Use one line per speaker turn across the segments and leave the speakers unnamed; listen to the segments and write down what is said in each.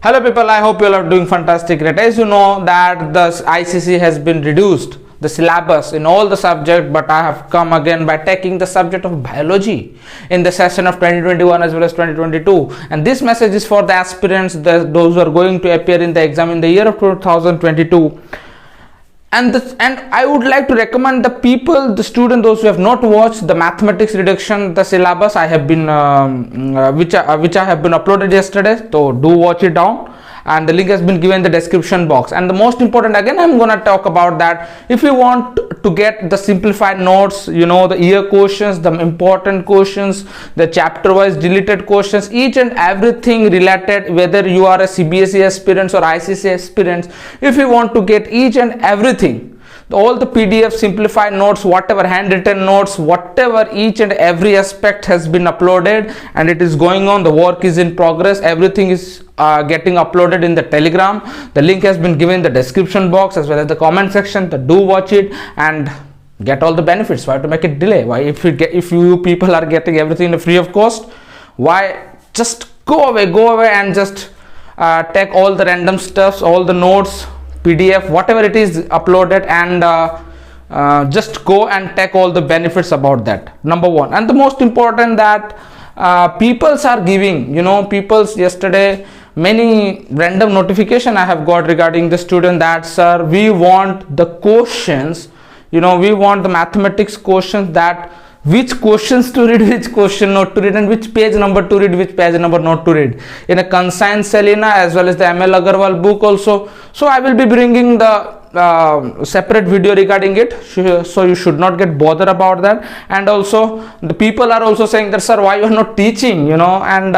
Hello people, I hope you all are doing fantastic. Great. As you know that the ICSE has been reduced the syllabus in all the subject, but I have come again by taking the subject of biology in the session of 2021 as well as 2022, and this message is for the aspirants, those who are going to appear in the exam in the year of 2022. And I would like to recommend the people, the student, those who have not watched the mathematics reduction, the syllabus I have been which I have been uploaded yesterday. So do watch it down, and the link has been given in the description box. And the most important, again I'm gonna talk about that. If you want to get the simplified notes, you know, the year questions, the important questions, the chapter wise deleted questions, each and everything related, whether you are a CBSE aspirant or ICSE aspirants, if you want to get each and everything, all the PDF simplified notes, whatever handwritten notes, whatever, each and every aspect has been uploaded, and it is going on. The work is in progress. Everything is getting uploaded in the Telegram. The link has been given in the description box as well as the comment section. So do watch it and get all the benefits. Why to make it delay? Why, if you people are getting everything free of cost, why just go away and just take all the random stuffs, all the notes, PDF, whatever it is, uploaded, and just go and take all the benefits about that. Number one. And the most important, that peoples are giving, you know, people's yesterday many random notification I have got regarding the student that, sir, we want the questions, you know, we want the mathematics questions, that which questions to read, which question not to read, and which page number to read, which page number not to read, in a consigned Selina as well as the ML Agarwal book also. So I will be bringing the separate video regarding it, so you should not get bothered about that. And also the people are also saying that, sir, why you are not teaching, you know, and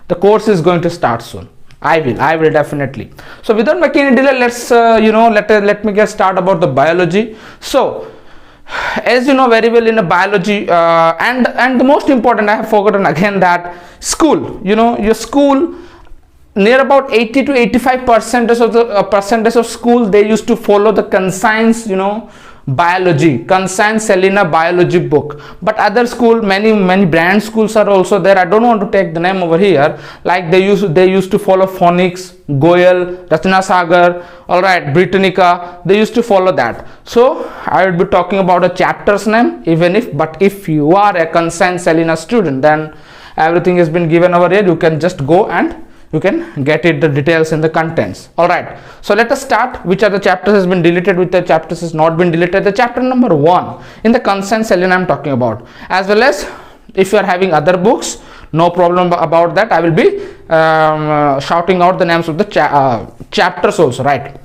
the course is going to start soon. I will definitely. So without making any delay, let's let me get started about the biology. So as you know very well, in a biology, and the most important, I have forgotten again, that school, you know, your school, near about 80 to 85% of the percentage of school, they used to follow the consigned, you know, biology, consigned Selina biology book. But other school, many brand schools are also there. I don't want to take the name over here. Like they used to follow phonics, Goyal, Rachna Sagar, all right, Britannica, they used to follow that. So I will be talking about a chapter's name, but if you are a consigned Selina student, then everything has been given over here. You can just go and you can get it, the details in the contents. All right, so let us start. Which are the chapters has been deleted, which the chapters has not been deleted. The chapter number 1 in the consigned Selina I'm talking about, as well as if you are having other books, no problem about that. I will be shouting out the names of the chapters also, right?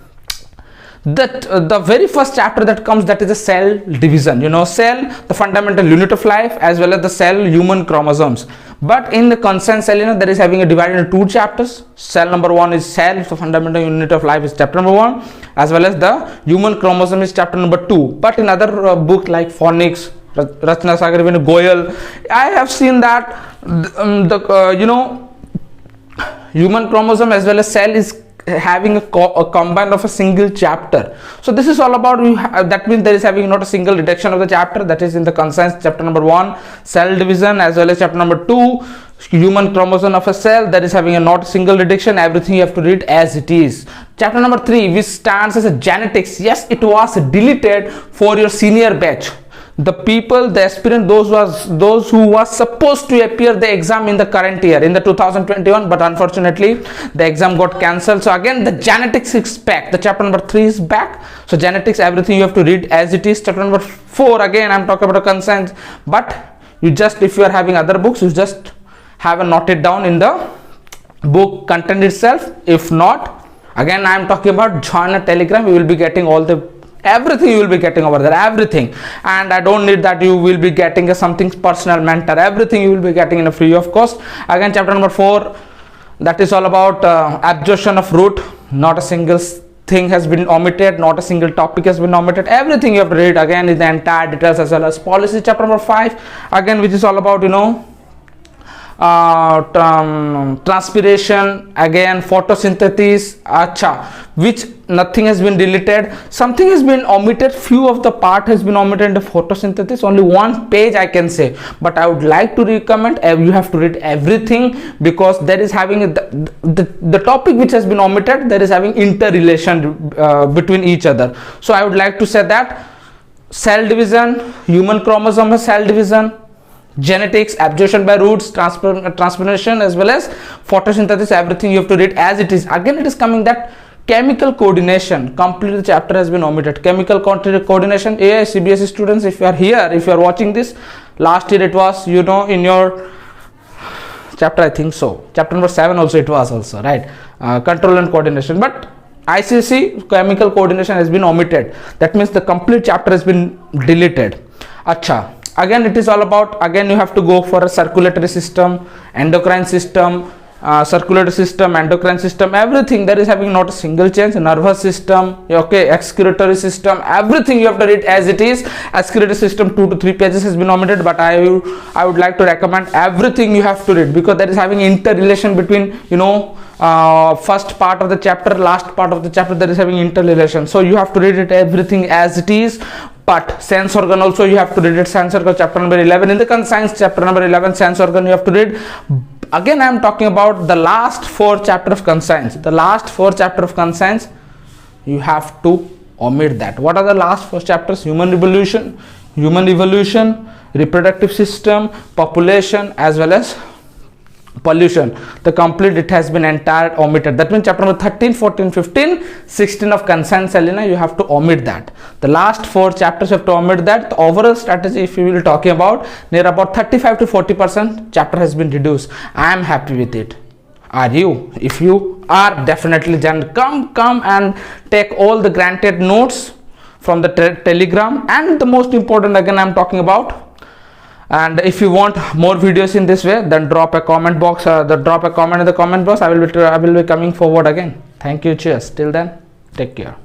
That the very first chapter that comes, that is the cell division, you know, cell, the fundamental unit of life, as well as the cell human chromosomes. But in the consigned Selina, there is having a divided into 2 chapters. Cell number 1 is cell, the fundamental unit of life, is chapter number 1, as well as the human chromosome is chapter number 2. But in other book like phonics, Rachna Sagar, even Goyal, I have seen that you know, human chromosome as well as cell is having a combine of a single chapter. So this is all about, that means there is having not a single reduction of the chapter, that is in the consigned chapter number 1, cell division, as well as chapter number 2, human chromosome of a cell, that is having a not single reduction. Everything you have to read as it is. Chapter number 3, which stands as a genetics, yes, it was deleted for your senior batch. The people, the aspirant, those who was supposed to appear the exam in the current year, in the 2021, but unfortunately the exam got cancelled. So again the genetics is back. The chapter number 3 is back. So genetics, everything you have to read as it is. Chapter number 4, again I'm talking about consent, but you just, if you are having other books, you just have a noted down in the book content itself. If not, again I am talking about join a Telegram. You will be getting all the everything, you will be getting over there, everything. And I don't need that you will be getting a something personal mentor. Everything you will be getting in a free of cost. Again chapter number 4, that is all about absorption of root. Not a single thing has been omitted, not a single topic has been omitted. Everything you have to read again is the entire details, as well as policy. Chapter number 5, again, which is all about, you know, transpiration, again photosynthesis, acha, which nothing has been deleted, something has been omitted, few of the part has been omitted in the photosynthesis, only one page I can say, but I would like to recommend you have to read everything, because there is having the topic which has been omitted, there is having interrelation between each other. So I would like to say that cell division, human chromosome cell division, genetics, absorption by roots, transpiration, as well as photosynthesis, everything you have to read as it is. Again it is coming that chemical coordination, complete chapter has been omitted. Chemical coordination, CBSE students, if you are here, if you are watching this, last year it was, you know, in your chapter, I think so, chapter number 7 also it was also, right, control and coordination, but ICSE chemical coordination has been omitted. That means the complete chapter has been deleted. Acha, again it is all about, again you have to go for a circulatory system, endocrine system, circulatory system, endocrine system, everything there is having not a single change. Nervous system, okay, excretory system, everything you have to read as it is. Excretory system 2 to 3 pages has been omitted, but I would like to recommend everything you have to read, because there is having interrelation between, you know, first part of the chapter, last part of the chapter, there is having interrelation, so you have to read it everything as it is. But sense organ also you have to read it, sense organ chapter number 11 in the conscience, chapter number 11 sense organ you have to read. Again I am talking about the last 4 chapter of conscience, the last 4 chapter of conscience you have to omit that. What are the last 4 chapters? Human evolution, reproductive system, population, as well as pollution. The complete, it has been entire omitted. That means chapter number 13, 14, 15, 16 of conscience, Selina, you have to omit that. The last 4 chapters you have to omit that. The overall strategy, if you will talking about, near about 35 to 40% chapter has been reduced. I am happy with it. Are you? If you are, definitely then come and take all the granted notes from the telegram. And the most important, again I am talking about, and if you want more videos in this way, then drop a comment box, drop a comment in the comment box. I will be coming forward again. Thank you, cheers. Till then, take care.